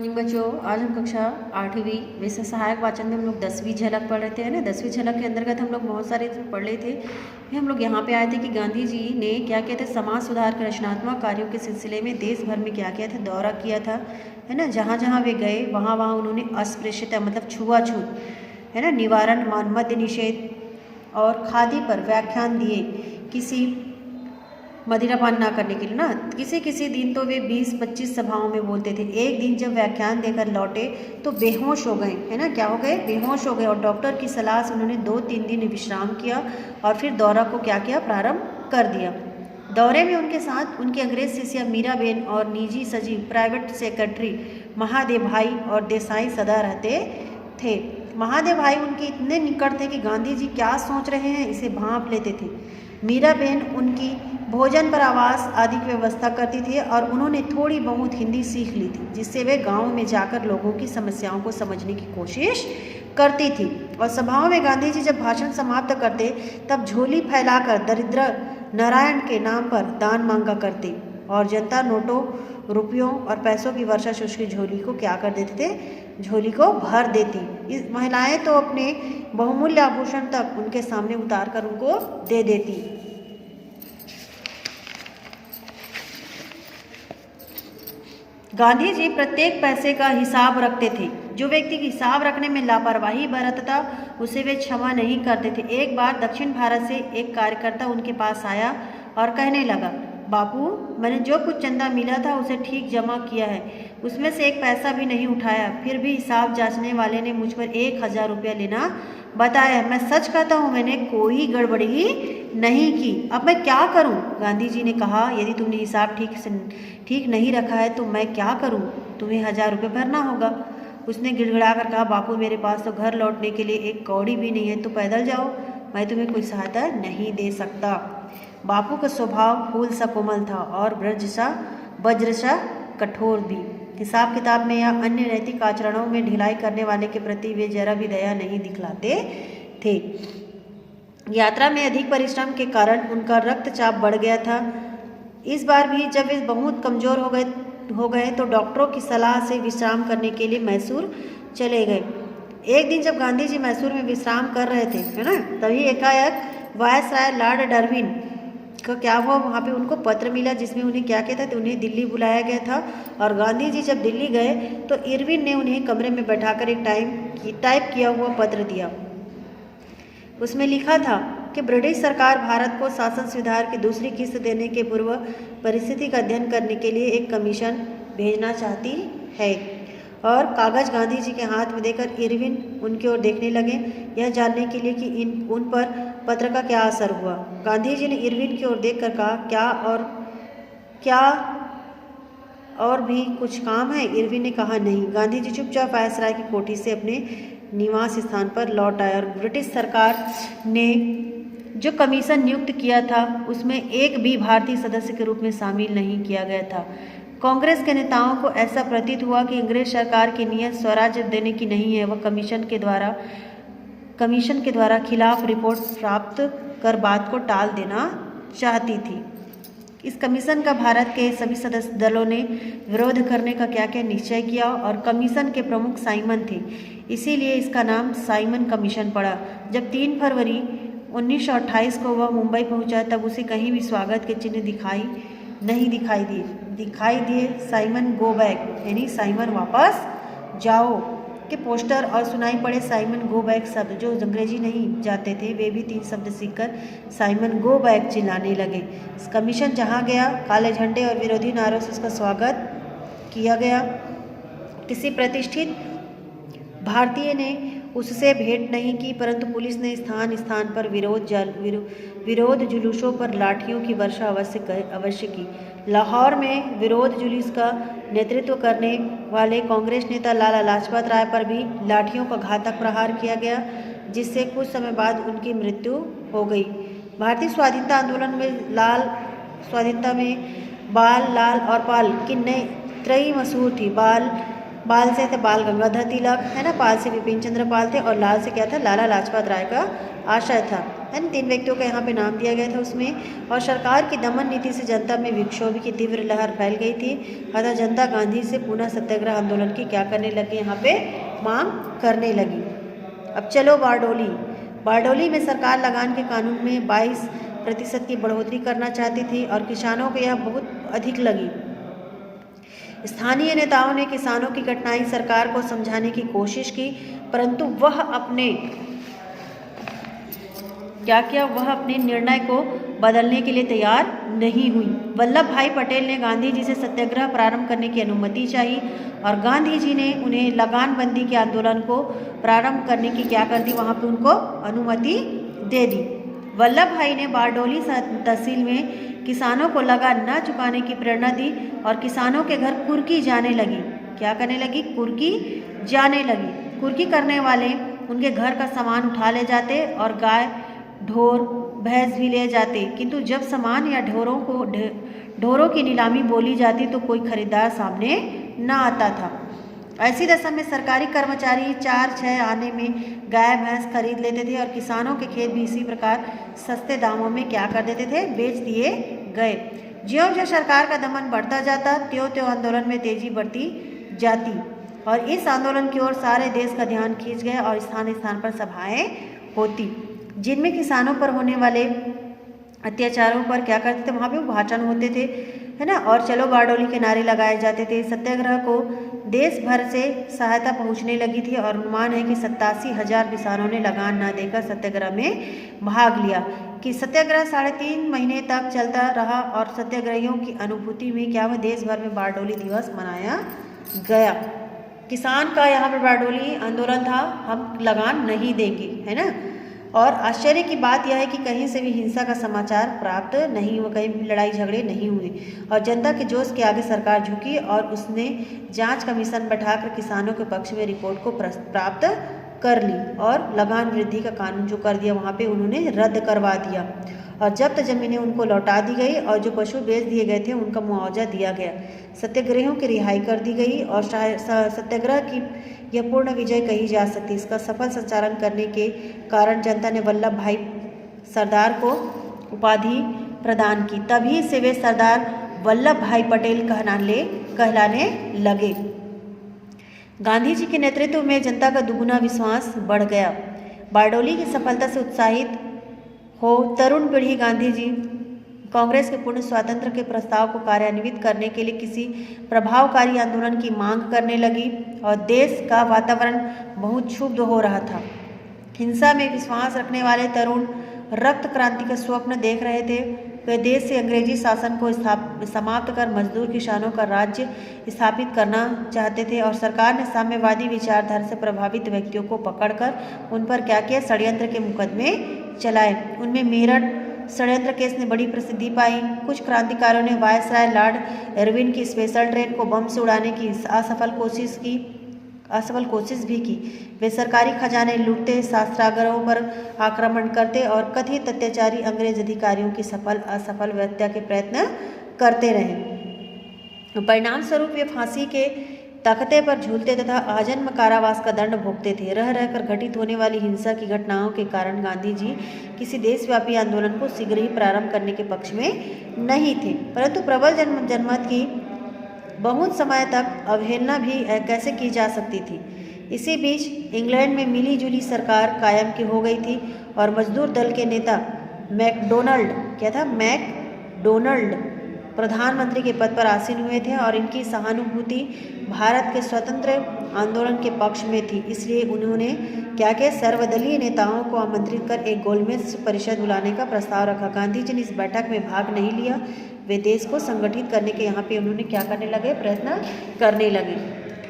Morning बच्चों, आज हम कक्षा 8वीं विषय सहायक वाचन में हम लोग 10वीं झलक पढ़ रहे थे, है ना। 10वीं झलक के अंतर्गत हम लोग बहुत सारे पढ़ रहे थे। हम लोग यहाँ पे आए थे कि गांधी जी ने क्या किया था, समाज सुधार के रचनात्मक कार्यों के सिलसिले में देश भर में क्या किया था, दौरा किया था, है ना। जहाँ जहाँ वे गए वहाँ वहाँ उन्होंने अस्पृश्यता मतलब छुआछूत, है ना, निवारण, मद्य निषेध और खादी पर व्याख्यान दिए। किसी मदिरापान ना करने के लिए ना, किसी दिन तो वे 20-25 सभाओं में बोलते थे। एक दिन जब व्याख्यान देकर लौटे तो बेहोश हो गए, है ना। क्या हो गए? बेहोश हो गए। और डॉक्टर की सलाह से उन्होंने 2-3 दिन विश्राम किया और फिर दौरा को क्या किया, प्रारंभ कर दिया। दौरे में उनके साथ उनकी अंग्रेज शिष्या मीराबेन और निजी सचिव प्राइवेट सेक्रेटरी महादेव भाई और देसाई सदा रहते थे। महादेव भाई उनके इतने निकट थे कि गांधी जी क्या सोच रहे हैं इसे भांप लेते थे। मीराबेन उनकी भोजन पर आवास आदि की व्यवस्था करती थी और उन्होंने थोड़ी बहुत हिंदी सीख ली थी, जिससे वे गाँव में जाकर लोगों की समस्याओं को समझने की कोशिश करती थी। और सभाओं में गांधी जी जब भाषण समाप्त करते तब झोली फैलाकर दरिद्र नारायण के नाम पर दान मांगा करते और जनता नोटों, रुपयों और पैसों की वर्षा से उसकी झोली को क्या कर देते थे, झोली को भर देती। इस महिलाएं तो अपने बहुमूल्य आभूषण तक उनके सामने उतार कर उनको दे देती। गांधी जी प्रत्येक पैसे का हिसाब रखते थे। जो व्यक्ति हिसाब रखने में लापरवाही बरतता उसे वे क्षमा नहीं करते थे। एक बार दक्षिण भारत से एक कार्यकर्ता उनके पास आया और कहने लगा, बापू, मैंने जो कुछ चंदा मिला था उसे ठीक जमा किया है, उसमें से एक पैसा भी नहीं उठाया। फिर भी हिसाब जांचने वाले ने मुझ पर 1000 रुपया लेना बताया। मैं सच कहता हूँ, मैंने कोई गड़बड़ी नहीं की। अब मैं क्या करूँ? गांधी जी ने कहा, यदि तुमने हिसाब ठीक नहीं रखा है तो मैं क्या करूँ? तुम्हें 1000 रुपये भरना होगा। उसने गिड़गिड़ा कर कहा, बापू, मेरे पास तो घर लौटने के लिए एक कौड़ी भी नहीं है, तो पैदल जाओ, मैं तुम्हें कोई सहायता नहीं दे सकता। बापू का स्वभाव फूल सा कोमल था और वज्र सा कठोर भी। हिसाब किताब में या अन्य नैतिक आचरणों में ढिलाई करने वाले के प्रति वे जरा भी दया नहीं दिखलाते थे। यात्रा में अधिक परिश्रम के कारण उनका रक्तचाप बढ़ गया था। इस बार भी जब वे बहुत कमज़ोर हो गए तो डॉक्टरों की सलाह से विश्राम करने के लिए मैसूर चले गए। एक दिन जब गांधी जी मैसूर में विश्राम कर रहे थे, है ना, तभी एकाएक वायसराय लॉर्ड डार्विन का क्या हुआ, वहाँ पे उनको पत्र मिला जिसमें उन्हें क्या कहता था, उन्हें दिल्ली बुलाया गया था। और गांधी जी जब दिल्ली गए तो इरविन ने उन्हें कमरे में बैठाकर एक टाइप किया हुआ पत्र दिया। उसमें लिखा था कि ब्रिटिश सरकार भारत को शासन सुधार की दूसरी किस्त देने के पूर्व परिस्थिति का अध्ययन करने के लिए एक कमीशन भेजना चाहती है। और कागज गांधी जी के हाथ में देकर इरविन उनकी ओर देखने लगे, यह जानने के लिए कि उन पर पत्र का क्या असर हुआ। गांधी जी ने इरविन की ओर देखकर कहा, क्या और भी कुछ काम है? इरविन ने कहा, नहीं। गांधी जी चुपचाप वायसराय की कोठी से अपने निवास स्थान पर लौट आए और ब्रिटिश सरकार ने जो कमीशन नियुक्त किया था उसमें एक भी भारतीय सदस्य के रूप में शामिल नहीं किया गया था। कांग्रेस के नेताओं को ऐसा प्रतीत हुआ कि अंग्रेज सरकार की नीयत स्वराज्य देने की नहीं है। वह कमीशन के द्वारा खिलाफ रिपोर्ट प्राप्त कर बात को टाल देना चाहती थी। इस कमीशन का भारत के सभी सदस्य दलों ने विरोध करने का क्या निश्चय किया और कमीशन के प्रमुख साइमन थे, इसीलिए इसका नाम साइमन कमीशन पड़ा। जब 3 फरवरी 1928 को वह मुंबई पहुंचा तब उसे कहीं भी स्वागत के चिन्ह दिखाई दिए। साइमन गो बैक यानी साइमन वापस जाओ के पोस्टर और सुनाई पड़े साइमन गो बैक शब्द। जो अंग्रेजी नहीं जाते थे वे भी 3 शब्द सीखकर साइमन गो बैक चिल्लाने लगे। कमीशन जहाँ गया काले झंडे और विरोधी नारों से उसका स्वागत किया गया। किसी प्रतिष्ठित भारतीय ने उससे भेंट नहीं की, परंतु पुलिस ने स्थान पर विरोध जुलूसों पर लाठियों की वर्षा अवश्य की। लाहौर में विरोध जुलूस का नेतृत्व करने वाले कांग्रेस नेता लाला लाजपत राय पर भी लाठियों का घातक प्रहार किया गया, जिससे कुछ समय बाद उनकी मृत्यु हो गई। भारतीय स्वाधीनता आंदोलन में बाल, लाल और पाल की नई त्रयी मशहूर थी। बाल से थे बाल गंगाधर तिलक, है ना, पाल से विपिन चंद्र पाल थे और लाल से क्या था, लाला लाजपत राय का आशय था। इन 3 व्यक्तियों का यहाँ पे नाम दिया गया था उसमें। और सरकार की दमन नीति से जनता में विक्षोभ की तीव्र लहर फैल गई थी। अतः जनता गांधी से पुनः सत्याग्रह आंदोलन की क्या करने लगी, यहाँ पे मांग करने लगी। अब चलो बारडोली। बारडोली में सरकार लगान के कानून में 22% की बढ़ोतरी करना चाहती थी और किसानों को यह बहुत अधिक लगी। स्थानीय नेताओं ने किसानों की कठिनाई सरकार को समझाने की कोशिश की, परंतु वह अपने निर्णय को बदलने के लिए तैयार नहीं हुई। वल्लभ भाई पटेल ने गांधी जी से सत्याग्रह प्रारंभ करने की अनुमति चाही और गांधी जी ने उन्हें लगानबंदी के आंदोलन को प्रारंभ करने की क्या कर दी, वहाँ पे उनको अनुमति दे दी। वल्लभ भाई ने बारडोली तहसील में किसानों को लगान न चुकाने की प्रेरणा दी और किसानों के घर कुर्की जाने लगी। क्या करने लगी? कुर्की जाने लगी। कुर्की करने वाले उनके घर का सामान उठा ले जाते और गाय, ढोर, भैंस भी ले जाते, किंतु जब सामान या ढोरों की नीलामी बोली जाती तो कोई खरीदार सामने न आता था। ऐसी दशा में सरकारी कर्मचारी 4-6 आने में गाय भैंस खरीद लेते थे और किसानों के खेत भी इसी प्रकार सस्ते दामों में क्या कर देते थे, बेच दिए गए। ज्यों-ज्यों सरकार का दमन बढ़ता जाता त्यों-त्यों आंदोलन में तेजी बढ़ती जाती और इस आंदोलन की ओर सारे देश का ध्यान खींच गया और स्थान स्थान पर सभाएं होती, जिनमें किसानों पर होने वाले अत्याचारों पर क्या करते थे, वहाँ पे भाषण होते थे, है ना। और चलो बारडोली के नारे लगाए जाते थे। सत्याग्रह को देश भर से सहायता पहुँचने लगी थी और अनुमान है कि 87,000 किसानों ने लगान न देकर सत्याग्रह में भाग लिया। कि सत्याग्रह 3.5 महीने तक चलता रहा और सत्याग्रहियों की अनुभूति में क्या हुआ, देश भर में बारडोली दिवस मनाया गया। किसान का यहाँ पर बारडोली आंदोलन था, हम लगान नहीं देंगे, है ना। और आश्चर्य की बात यह है कि कहीं से भी हिंसा का समाचार प्राप्त नहीं हुआ, कहीं लड़ाई झगड़े नहीं हुए और जनता के जोश के आगे सरकार झुकी और उसने जांच कमीशन बैठाकर किसानों के पक्ष में रिपोर्ट को प्राप्त कर ली और लगान वृद्धि का कानून जो कर दिया वहाँ पे उन्होंने रद्द करवा दिया और जब्त जमीनें उनको लौटा दी गई और जो पशु बेच दिए गए थे उनका मुआवजा दिया गया। सत्याग्रहियों की रिहाई कर दी गई और सत्याग्रह की यह पूर्ण विजय कही जा सकती। इसका सफल संचालन करने के कारण जनता ने वल्लभ भाई सरदार को उपाधि प्रदान की, तभी से वे सरदार वल्लभ भाई पटेल कहलाने लगे। गांधी जी के नेतृत्व में जनता का दुगुना विश्वास बढ़ गया। बारडोली की सफलता से उत्साहित हो तरुण पीढ़ी गांधी जी कांग्रेस के पूर्ण स्वातंत्र्य के प्रस्ताव को कार्यान्वित करने के लिए किसी प्रभावकारी आंदोलन की मांग करने लगी और देश का वातावरण बहुत क्षुब्ध हो रहा था। हिंसा में विश्वास रखने वाले तरुण रक्त क्रांति का स्वप्न देख रहे थे। वे देश से अंग्रेजी शासन को समाप्त कर मजदूर किसानों का राज्य स्थापित करना चाहते थे और सरकार ने साम्यवादी विचारधारा से प्रभावित व्यक्तियों को पकड़कर उन पर क्या किया, षड्यंत्र के मुकदमे चलाए। उनमें मेरठ षड्यंत्र केस ने बड़ी प्रसिद्धि पाई। कुछ क्रांतिकारियों ने वायसराय लॉर्ड इरविन की स्पेशल ट्रेन को बम से उड़ाने की असफल कोशिश भी की। वे सरकारी खजाने लूटते, शस्त्रागारों पर आक्रमण करते और कथित अत्याचारी अंग्रेज अधिकारियों की असफल हत्या के प्रयत्न करते रहे। परिणाम स्वरूप वे फांसी के तख्ते पर झूलते तथा आजन्म कारावास का दंड भोगते थे। रह रहकर घटित होने वाली हिंसा की घटनाओं के कारण गांधी जी किसी देशव्यापी आंदोलन को शीघ्र ही प्रारंभ करने के पक्ष में नहीं थे, परंतु प्रबल जनमत की बहुत समय तक अवहेलना भी कैसे की जा सकती थी। इसी बीच इंग्लैंड में मिली जुली सरकार कायम की हो गई थी और मजदूर दल के नेता मैकडोनल्ड प्रधानमंत्री के पद पर आसीन हुए थे और इनकी सहानुभूति भारत के स्वतंत्र आंदोलन के पक्ष में थी। इसलिए उन्होंने क्या किया, सर्वदलीय नेताओं को आमंत्रित कर एक गोलमेज परिषद बुलाने का प्रस्ताव रखा। गांधी जी ने इस बैठक में भाग नहीं लिया। वे देश को संगठित करने के यहाँ पे उन्होंने क्या करने लगे, प्रयत्न करने लगे।